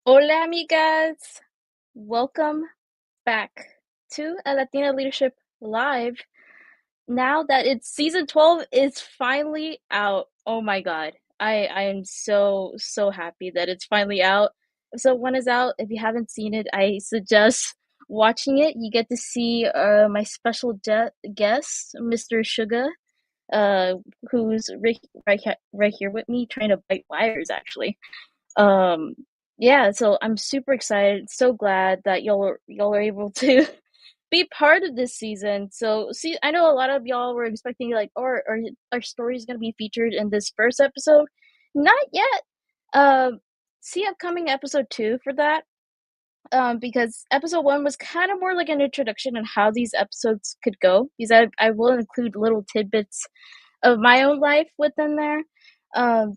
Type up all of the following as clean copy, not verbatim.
Hola, amigas. Welcome back to a Latina Leadership Live. Now that it's season 12 is finally out. Oh my God. I am so happy that it's finally out. So one is out. If you haven't seen it, I suggest watching it. You get to see my special guest, Mr. Suga, uh, who's right here with me trying to bite wires actually. Um, yeah, so I'm super excited, so glad that y'all are able to be part of this season. So, see, I know a lot of y'all were expecting like, or our story is gonna be featured in this first episode. Not yet. See upcoming episode two for that. Because episode one was kind of more like an introduction on how these episodes could go. Because I will include little tidbits of my own life within there.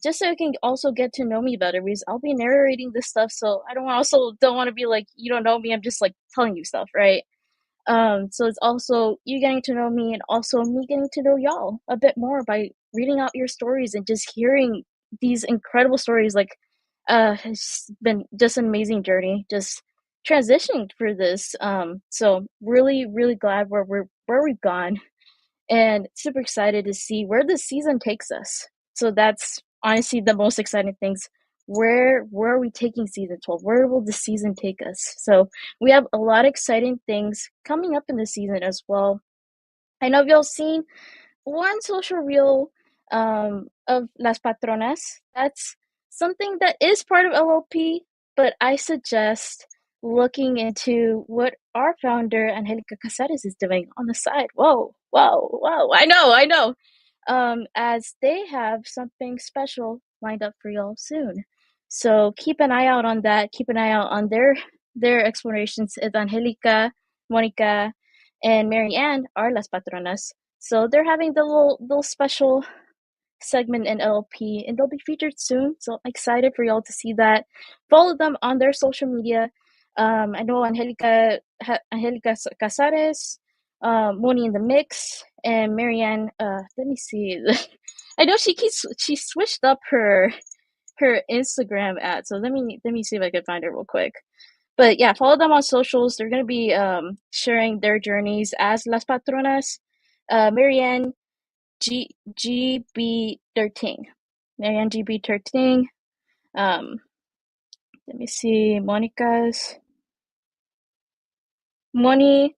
Just so you can also get to know me better because I'll be narrating this stuff, so I don't want to be like you don't know me. I'm just like telling you stuff, right? So it's also you getting to know me and also me getting to know y'all a bit more by reading out your stories and just hearing these incredible stories. Like, it's been just an amazing journey, just transitioning through this. So really glad where we've gone and super excited to see where this season takes us. So that's honestly the most exciting things. Where are we taking season 12? Where will the season take us? So we have a lot of exciting things coming up in the season as well. I know y'all seen one social reel of Las Patronas. That's something that is part of LLP, but I suggest looking into what our founder Angelica Casares is doing on the side. Whoa! I know. As they have something special lined up for y'all soon. So keep an eye out on that. Keep an eye out on their explorations. It's Angelica, Monica, and Mary Ann are Las Patronas. So they're having the little special segment in LLP, and they'll be featured soon. So I'm excited for y'all to see that. Follow them on their social media. I know Angelica Casares, Moni in the Mix, and Marianne. Let me see. I know she switched up her Instagram ad. So let me see if I can find her real quick. But yeah, follow them on socials. They're gonna be sharing their journeys as Las Patronas. Marianne GB13. Marianne GB13. Um, Let me see. Monica's Moni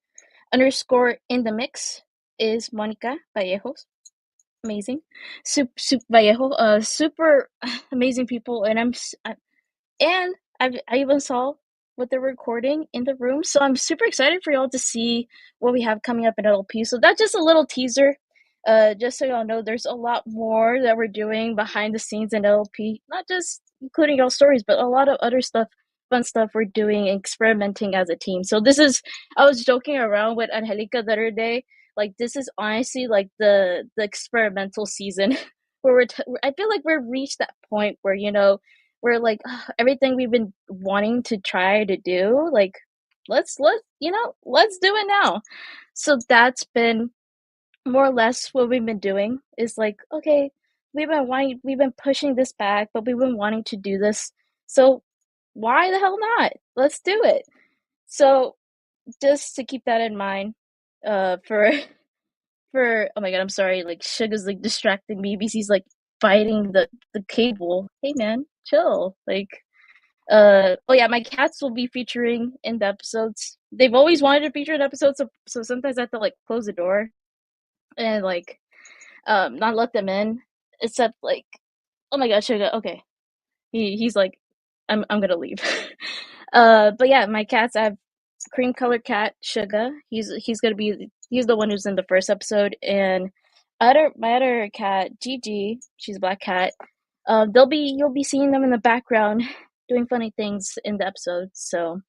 underscore in the mix is Monica Vallejos. Amazing, Soup Vallejo. Super amazing people, and and I even saw what they're recording in the room. So I'm super excited for y'all to see what we have coming up in LP. So that's just a little teaser. Just so y'all know, there's a lot more that we're doing behind the scenes in LP, not just including y'all stories, but a lot of other stuff, fun stuff we're doing, experimenting as a team. So I was joking around with Angelica the other day. Like, this is honestly like the experimental season where I feel like we've reached that point where, we're like, everything we've been wanting to try to do, like let's do it now. So that's been more or less what we've been doing, is like, okay, we've been pushing this back, but we've been wanting to do this, so why the hell not, let's do it. So just to keep that in mind, for oh my God, I'm sorry, like Suga's like distracting me because he's like biting the cable. Hey man, chill. Like, oh yeah, my cats will be featuring in the episodes. They've always wanted to feature in episodes, so sometimes I have to like close the door and like not let them in. Except like, oh my god, Sugar, okay. He's like, I'm gonna leave. But yeah, my cats, I have cream colored cat, Sugar. He's the one who's in the first episode, and my other cat, Gigi, she's a black cat. You'll be seeing them in the background doing funny things in the episodes. So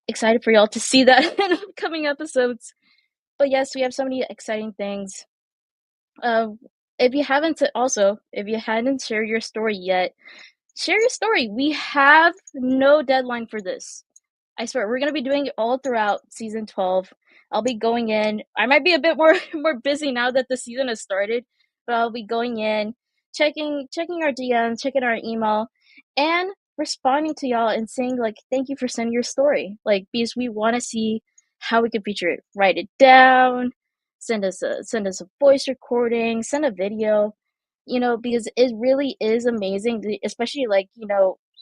excited for y'all to see that in upcoming episodes. But yes, we have so many exciting things. Uh, if you hadn't shared your story yet, share your story. We have no deadline for this. I swear, we're gonna be doing it all throughout season 12. I'll be going in. I might be a bit more more busy now that the season has started, but I'll be going in, checking our DMs, checking our email, and responding to y'all and saying like thank you for sending your story. Like because we want to see how we can feature it. Write it down, send us a voice recording, send a video, because it really is amazing, especially like,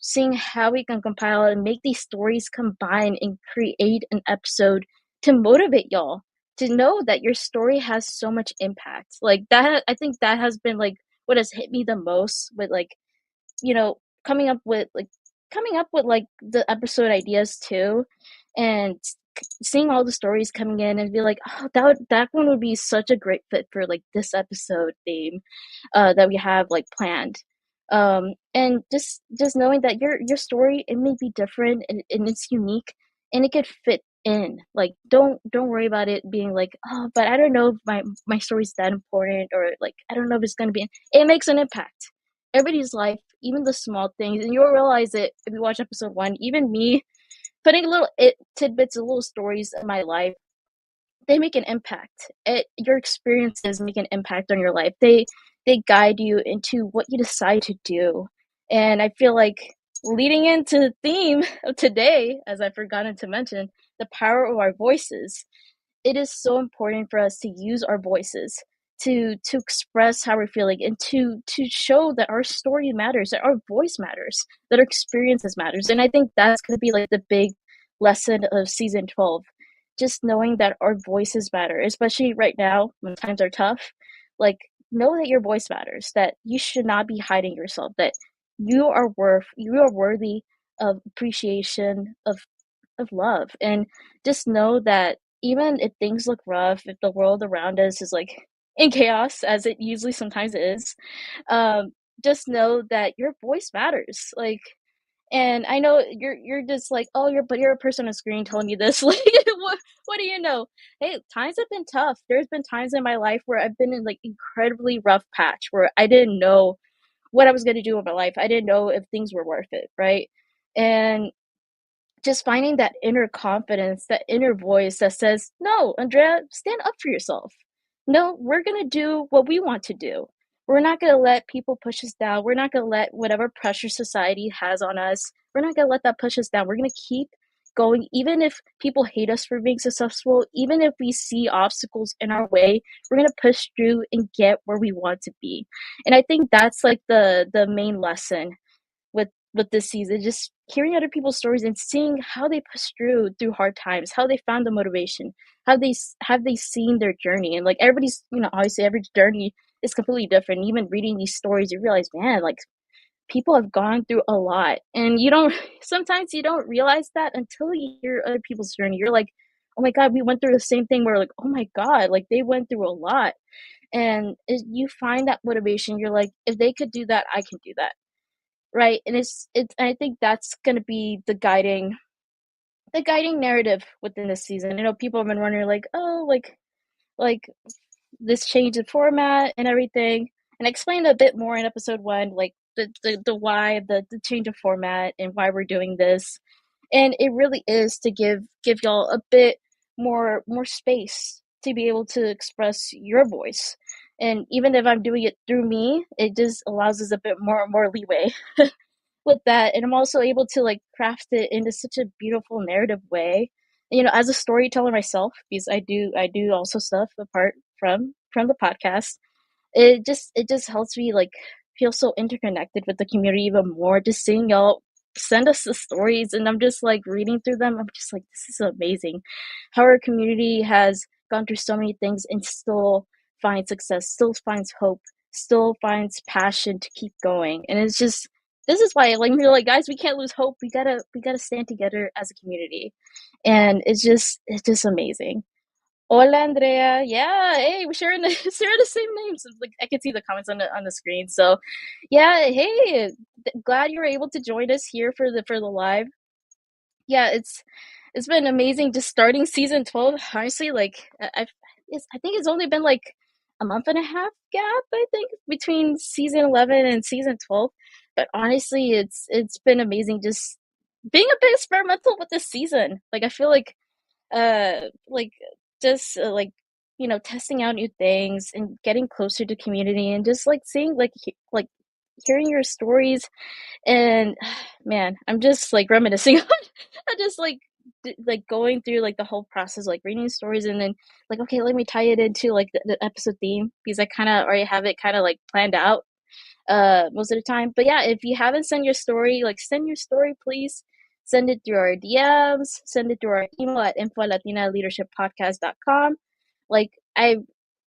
seeing how we can compile and make these stories combine and create an episode to motivate y'all to know that your story has so much impact. Like that, I think that has been like what has hit me the most with like, you know, coming up with like the episode ideas too, and seeing all the stories coming in and be like, oh, that one would be such a great fit for like this episode theme that we have like planned. And just knowing that your story, it may be different and it's unique and it could fit in. Like don't worry about it being like, oh, but I don't know if my story's that important, or like I don't know if it's gonna be. It makes an impact. Everybody's life, even the small things, and you'll realize it if you watch episode one. Even me putting little tidbits of little stories in my life, they make an impact. Your experiences make an impact on your life. They guide you into what you decide to do. And I feel like leading into the theme of today, as I've forgotten to mention, the power of our voices, it is so important for us to use our voices to express how we're feeling, and to show that our story matters, that our voice matters, that our experiences matters. And I think that's going to be like the big lesson of season 12, just knowing that our voices matter, especially right now when times are tough. Like, know that your voice matters, that you should not be hiding yourself, that you are worthy of appreciation, of love. And just know that even if things look rough, if the world around us is like in chaos, as it usually sometimes is, um, just know that your voice matters. Like, and I know you're just like, oh, you're a person on screen telling me this. Like, what do you know? Hey, times have been tough. There's been times in my life where I've been in like incredibly rough patch where I didn't know what I was going to do with my life. I didn't know if things were worth it, right? And just finding that inner confidence, that inner voice that says, no, Andrea, stand up for yourself. No, we're going to do what we want to do. We're not going to let people push us down. We're not going to let whatever pressure society has on us, we're not going to let that push us down. We're going to keep going, even if people hate us for being successful, even if we see obstacles in our way, we're going to push through and get where we want to be. And I think that's like the main lesson with this season, just hearing other people's stories and seeing how they push through hard times, how they found the motivation, how they have they seen their journey. And like everybody's, obviously every journey is completely different. Even reading these stories, you realize, man, like people have gone through a lot, and you don't sometimes you don't realize that until you hear other people's journey. You're like, oh my god, we went through the same thing. We're like, oh my god, like they went through a lot. And you find that motivation. You're like, if they could do that, I can do that, right? And it's I think that's going to be the guiding narrative within this season. People have been wondering like, oh, like this change in format and everything, and I explained a bit more in episode 1, like the why of the change of format and why we're doing this. And it really is to give y'all a bit more space to be able to express your voice. And even if I'm doing it through me, it just allows us a bit more leeway with that. And I'm also able to like craft it into such a beautiful narrative way, as a storyteller myself, because I do also stuff apart from the podcast. It just helps me like feel so interconnected with the community even more, just seeing y'all send us the stories, and I'm just like reading through them. I'm just like, this is amazing how our community has gone through so many things and still finds success, still finds hope, still finds passion to keep going. And it's just, this is why like we're like, guys, we can't lose hope. We gotta stand together as a community. And it's just amazing. Hola, Andrea. Yeah, hey, we're sharing the sharing the same names. Like I can see the comments on the screen. So, yeah, hey, glad you were able to join us here for the live. Yeah, it's been amazing just starting season 12. Honestly, like I think it's only been like a month and a half gap, I think, between season 11 and season 12. But honestly, it's been amazing just being a bit experimental with this season. Like I feel like just like testing out new things and getting closer to community, and just like seeing like hearing your stories, and man, I'm just like reminiscing on I just like going through like the whole process, like reading stories, and then like, okay, let me tie it into like the episode theme because I kind of already have it kind of like planned out most of the time. But yeah, if you haven't sent your story, like send your story, please. Send it through our DMs, send it through our email at info@latinaleadershippodcast.com. Like I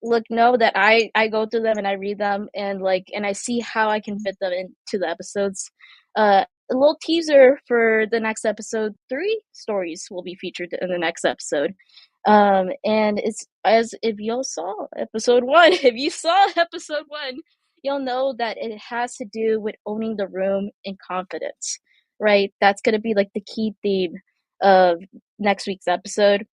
look know that I go through them and I read them and like and I see how I can fit them into the episodes. A little teaser for the next episode, 3 stories will be featured in the next episode. And it's as if y'all saw episode 1, if you saw episode 1, you'll know that it has to do with owning the room in confidence, right? That's going to be like the key theme of next week's episode.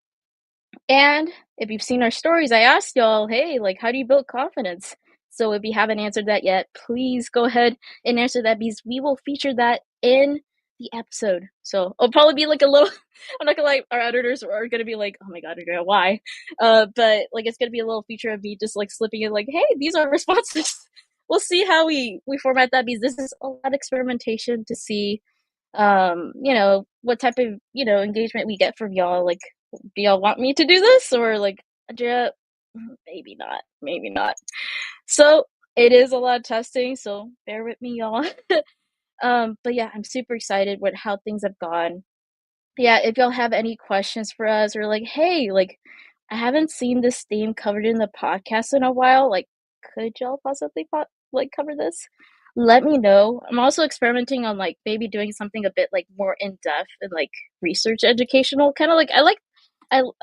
And if you've seen our stories, I asked y'all, hey, like, how do you build confidence? So if you haven't answered that yet, please go ahead and answer that because we will feature that in the episode. So it'll probably be like a little, I'm not gonna lie, our editors are gonna be like, oh my god, Andrea, why? But like it's gonna be a little feature of me just like slipping in like, hey, these are responses. We'll see how we format that because this is a lot of experimentation to see what type of engagement we get from y'all. Like, do y'all want me to do this or like, Andrea, maybe not. So it is a lot of testing, so bear with me, y'all. But yeah, I'm super excited with how things have gone. Yeah, if y'all have any questions for us or like, hey, like I haven't seen this theme covered in the podcast in a while, like could y'all possibly like cover this? Let me know. I'm also experimenting on like maybe doing something a bit like more in depth and like research educational, kind of like I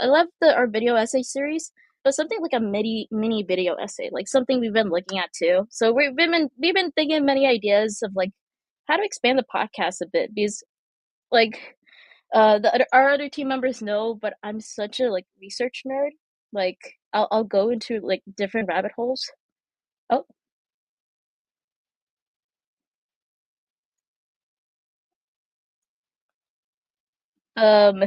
love the our video essay series, but something like a mini video essay, like something we've been looking at too. So we've been thinking many ideas of like how to expand the podcast a bit because like our other team members know, but I'm such a like research nerd. Like I'll go into like different rabbit holes. Oh, um,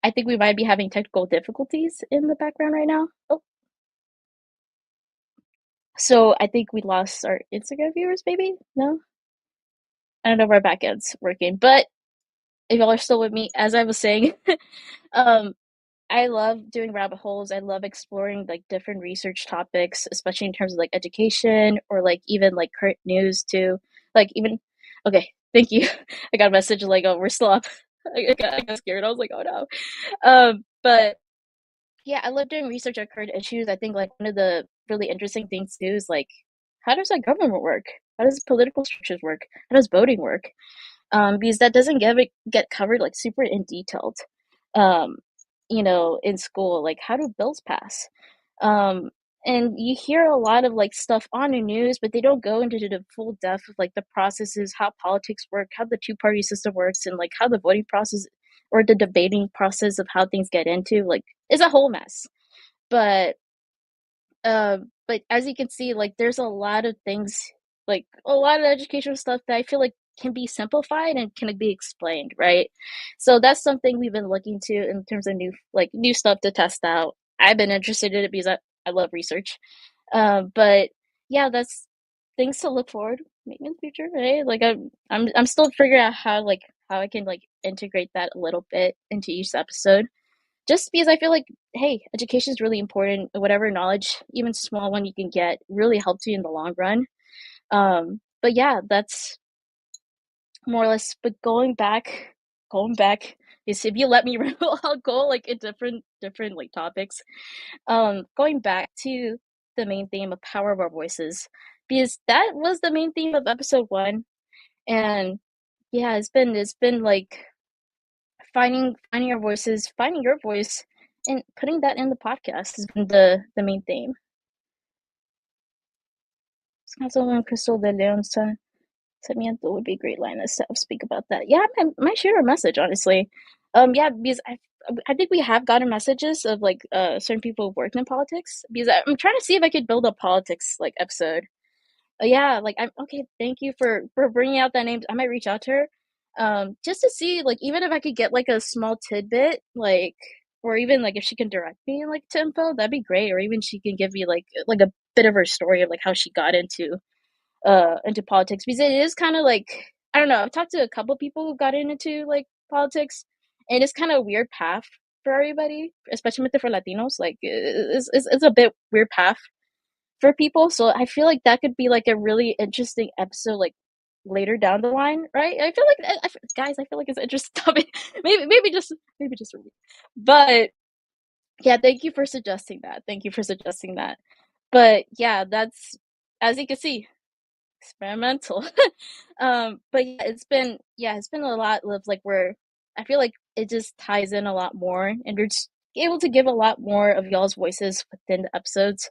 I think we might be having technical difficulties in the background right now. Oh, so I think we lost our Instagram viewers. Maybe no, I don't know if our back end's working, but if y'all are still with me, as I was saying, um, I love doing rabbit holes. I love exploring like different research topics, especially in terms of like education or like even like current news too. Like even okay, thank you. I got a message like, oh, we're still up. I got scared. I was like, oh no. But yeah, I love doing research on current issues. I think like one of the really interesting things too is like how does like government work? How does political structures work? How does voting work? Because that doesn't get covered like super in detailed, um, in school. Like how do bills pass? Um, and you hear a lot of like stuff on the news, but they don't go into the full depth of like the processes, how politics work, how the two-party system works, and like how the voting process or the debating process of how things get into like is a whole mess. But but as you can see, like there's a lot of things, like a lot of educational stuff that I feel like can be simplified and can be explained, right? So that's something we've been looking to in terms of new stuff to test out. I've been interested in it because I love research. But yeah, that's things to look forward maybe in the future, right? Like I'm still figuring out how I can like integrate that a little bit into each episode just because I feel like, hey, education is really important. Whatever knowledge, even small one you can get, really helps you in the long run. But yeah, that's more or less. But going back is if you let me, I'll go like in different like topics. Going back to the main theme of power of our voices, because that was the main theme of episode 1, and yeah, it's been like finding our voices, finding your voice, and putting that in the podcast has been the main theme. Councilwoman Crystal de Leon Sarmiento would be a great line to speak about that. Yeah, I might share a message, honestly. Yeah, because I think we have gotten messages of like certain people who worked in politics. Because I'm trying to see if I could build a politics like episode. Yeah, like I'm okay. Thank you for bringing out that name. I might reach out to her, just to see like even if I could get like a small tidbit, like or even like if she can direct me like to info, that'd be great. Or even she can give me like a bit of her story of like how she got into into politics because it is kind of like I don't know. I've talked to a couple people who got into like politics, and it's kind of a weird path for everybody, especially for Latinos. Like it's a bit weird path for people. So I feel like that could be like a really interesting episode, like later down the line, right? I feel like guys, I feel like it's an interesting topic. Maybe just for me, but yeah, thank you for suggesting that. Thank you for suggesting that. But yeah, that's as you can see, experimental. But yeah, it's been a lot of like where I feel like it just ties in a lot more, and you're just able to give a lot more of y'all's voices within the episodes.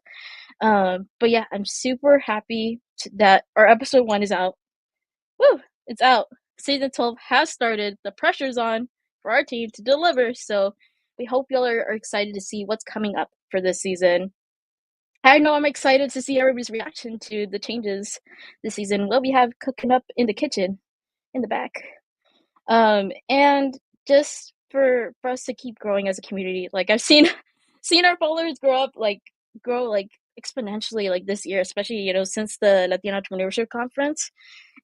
But yeah, I'm super happy that our episode one is out. Woo! It's out. Season 12 has started. The pressure's on for our team to deliver. So we hope y'all are excited to see what's coming up for this season. I know I'm excited to see everybody's reaction to the changes this season. What we have cooking up in the kitchen in the back. And just for us to keep growing as a community. Like I've seen seen our followers grow like exponentially like this year, especially since the Latino Entrepreneurship Conference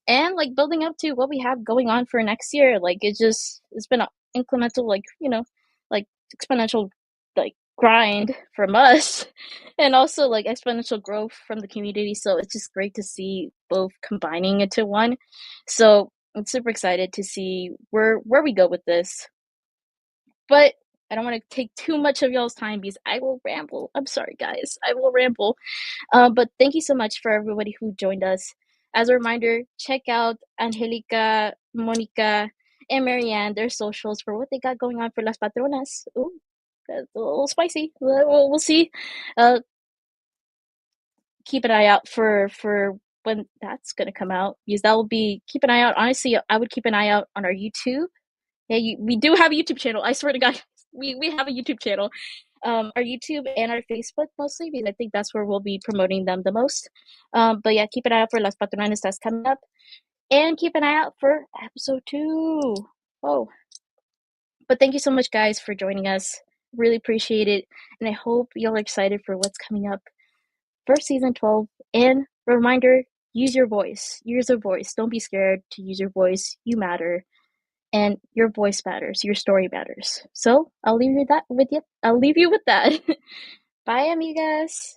and like building up to what we have going on for next year. Like it's been an incremental like exponential like grind from us and also like exponential growth from the community. So it's just great to see both combining into one. So I'm super excited to see where we go with this. But I don't want to take too much of y'all's time because I will ramble. I'm sorry, guys. I will ramble. But thank you so much for everybody who joined us. As a reminder, check out Angelica, Monica, and Marianne, their socials for what they got going on for Las Patronas. Ooh, that's a little spicy. We'll see. Uh, keep an eye out for when that's gonna come out because that will be keep an eye out. Honestly, I would keep an eye out on our YouTube. Yeah, we do have a YouTube channel. I swear to God, we have a YouTube channel. Our YouTube and our Facebook mostly because I think that's where we'll be promoting them the most. But yeah, keep an eye out for Las Patronanas that's coming up, and keep an eye out for episode 2. Oh, but thank you so much, guys, for joining us. Really appreciate it, and I hope y'all are excited for what's coming up for season 12. And reminder: use your voice. Use your voice. Don't be scared to use your voice. You matter and your voice matters, your story matters. So I'll leave you with that. I'll leave you with that. Bye, amigas.